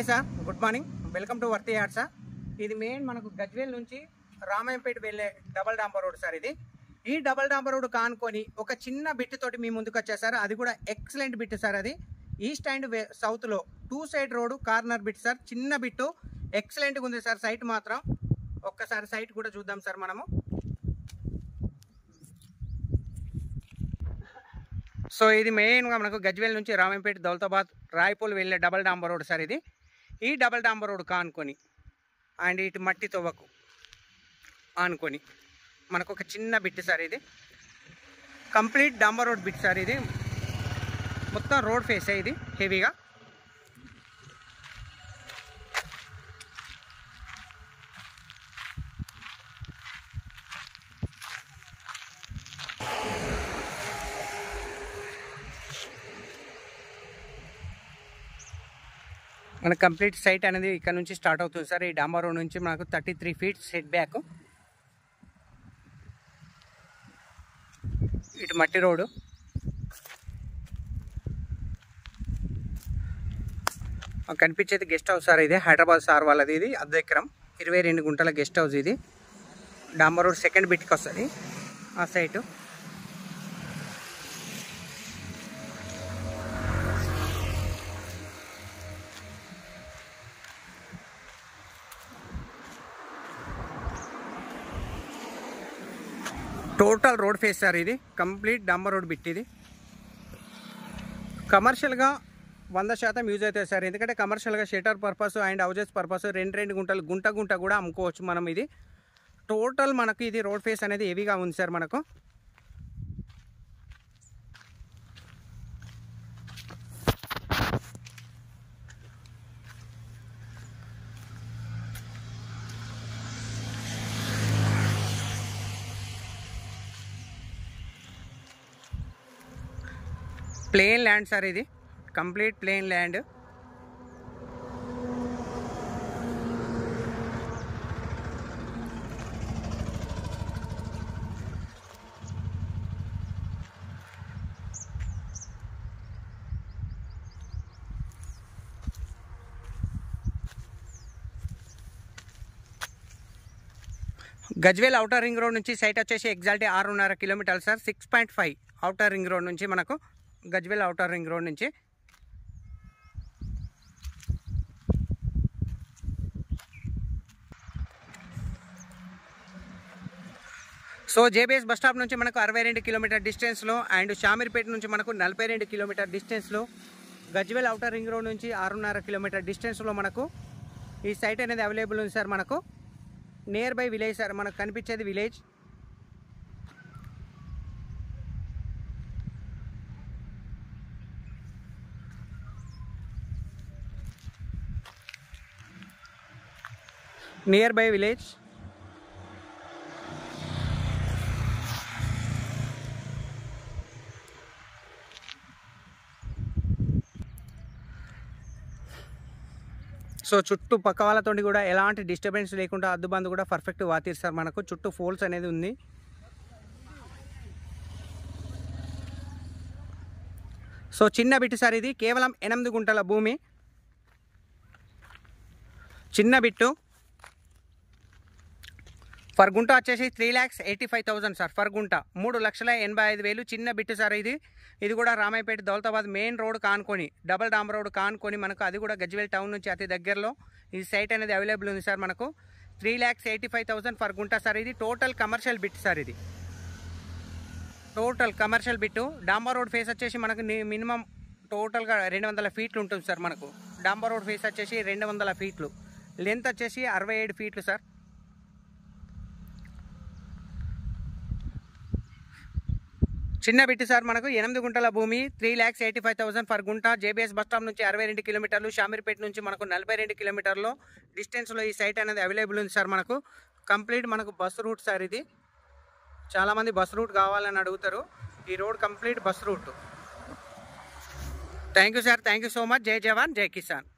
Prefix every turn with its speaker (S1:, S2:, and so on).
S1: Hi sir, good morning. Welcome to worthy yard sir. ఇది main మనకు గజ్వేల్ నుంచి రామాయంపేట వెళ్ళే డబల్ డాంబర్ రోడ్ సార్. ఈ డబల్ డాంబర్ రోడ్ కానుకొని ఒక చిన్న బిట్ తోటి మీ ముందుకు వచ్చేసారు. అది కూడా ఎక్సలెంట్ బిట్ సార్. అది ఈస్ట్ అండ్ సౌత్లో 2 side road corner bit sir. చిన్న బిట్టు ఎక్సలెంట్గా ఉంది సార్. సైట్ మాత్రం ఒక్కసారి సైట్ కూడా చూద్దాం సార్ మనము. సో ఇది మెయిన్గా మనకు గజ్వేల్ నుంచి రామాయంపేట, దౌలతాబాద్, రాయపూల్ వెళ్ళే డబల్ డాంబర్ రోడ్ సార్. ఈ డబల్ డాంబర్ రోడ్ కానుకొని అండ్ ఇటు మట్టి తవ్వకు ఆనుకొని మనకు ఒక చిన్న బిట్ సార్. ఇది కంప్లీట్ డాంబర్ రోడ్ బిట్ సార్. ఇది మొత్తం రోడ్ ఫేస్ ఇది హెవీగా. మన కంప్లీట్ సైట్ అనేది ఇక్కడ నుంచి స్టార్ట్ అవుతుంది సార్. ఈ డాంబర్ రోడ్ నుంచి మనకు 33 feet సెట్ బ్యాక్. ఇటు మట్టి రోడ్డు, కనిపించేది గెస్ట్ హౌస్ సార్. ఇది హైదరాబాద్ సార్ వాళ్ళది. ఇది అద్దెకరం 22 గుంటల గెస్ట్ హౌస్. ఇది డాంబర్ రోడ్ సెకండ్ బిట్కి వస్తుంది ఆ site. Total road face sir. ఇది కంప్లీట్ డాంబర్ రోడ్ బిట్. ఇది కమర్షియల్గా 100% యూజ్ అవుతుంది సార్. ఎందుకంటే కమర్షియల్గా shutter purpose and houses purpose 2 గుంటలు గుంట కూడా అమ్ముకోవచ్చు మనం. ఇది టోటల్ మనకు ఇది రోడ్ ఫేస్ అనేది హెవీగా ఉంది సార్. మనకు ప్లేన్ ల్యాండ్ సార్. ఇది complete plane land. Gajwel outer ring road నుంచి సైట్ వచ్చేసి ఎగ్జాక్ట్లీ 6.5 కిలోమీటర్లు సార్. 6.5 అవుటర్ రింగ్ రోడ్ నుంచి మనకు గజ్వేల్ అవుటర్ రింగ్ రోడ్ నుంచి. సో జేబీఎస్ బస్ స్టాప్ నుంచి మనకు 62 కిలోమీటర్ డిస్టెన్స్లో అండ్ షామీర్పేట నుంచి మనకు 42 కిలోమీటర్ డిస్టెన్స్లో, గజ్వేల్ అవుటర్ రింగ్ రోడ్ నుంచి 6.5 కిలోమీటర్ డిస్టెన్స్లో మనకు ఈ సైట్ అనేది అవైలబుల్ ఉంది సార్. మనకు నియర్ బై విలేజ్ సార్. మనకు కనిపించేది village. Near by village. So చుట్టూ పక్క వాళ్ళతో కూడా ఎలాంటి డిస్టర్బెన్స్ లేకుండా అద్దుబందు కూడా పర్ఫెక్ట్ వాతీరు సార్. మనకు చుట్టూ ఫోల్స్ అనేది ఉంది. సో చిన్న బిట్టు సార్. ఇది కేవలం 8 గుంటల భూమి, చిన్న బిట్టు. ఫర్ గుంట వచ్చేసి 3,85,000 సార్. ఫర్ గుంట 3,85,000 చిన్న బిట్టు సార్. ఇది కూడా రామాయంపేట, దౌలతాబాద్ మెయిన్ రోడ్ కానుకొని డబల్ డాంబర్ రోడ్ కానుకొని మనకు అది కూడా గజ్వేల్ టౌన్ నుంచి అతి దగ్గరలో ఈ సైట్ అనేది అవైలబుల్ ఉంది సార్. మనకు 3,85,000 ఫర్ గుంట సార్. ఇది టోటల్ కమర్షియల్ బిట్ సార్. ఇది టోటల్ కమర్షియల్ బిట్టు. డాంబర్ రోడ్ ఫేస్ వచ్చేసి మనకు మినిమం టోటల్గా 200 ఫీట్లు ఉంటుంది సార్. మనకు డాంబర్ రోడ్ ఫేస్ వచ్చేసి 200 ఫీట్లు, లెంత్ వచ్చేసి 67 ఫీట్లు సార్. చిన్న బిట్టు సార్. మనకు 8 గుంటల భూమి, 3,85,000 ఫర్ గుంట. జేబీఎస్ బస్ స్టాప్ నుంచి 62 కిలోమీటర్లు, షామీర్పేట నుంచి మనకు 42 కిలోమీటర్లు డిస్టెన్స్లో ఈ సైట్ అనేది అవైలబుల్ ఉంది సార్. మనకు కంప్లీట్ మనకు బస్ రూట్ సార్. ఇది చాలామంది బస్ రూట్ కావాలని అడుగుతారు. ఈ road complete bus route. Thank you sir. Thank you so much. జై జవాన్, జై కిసాన్.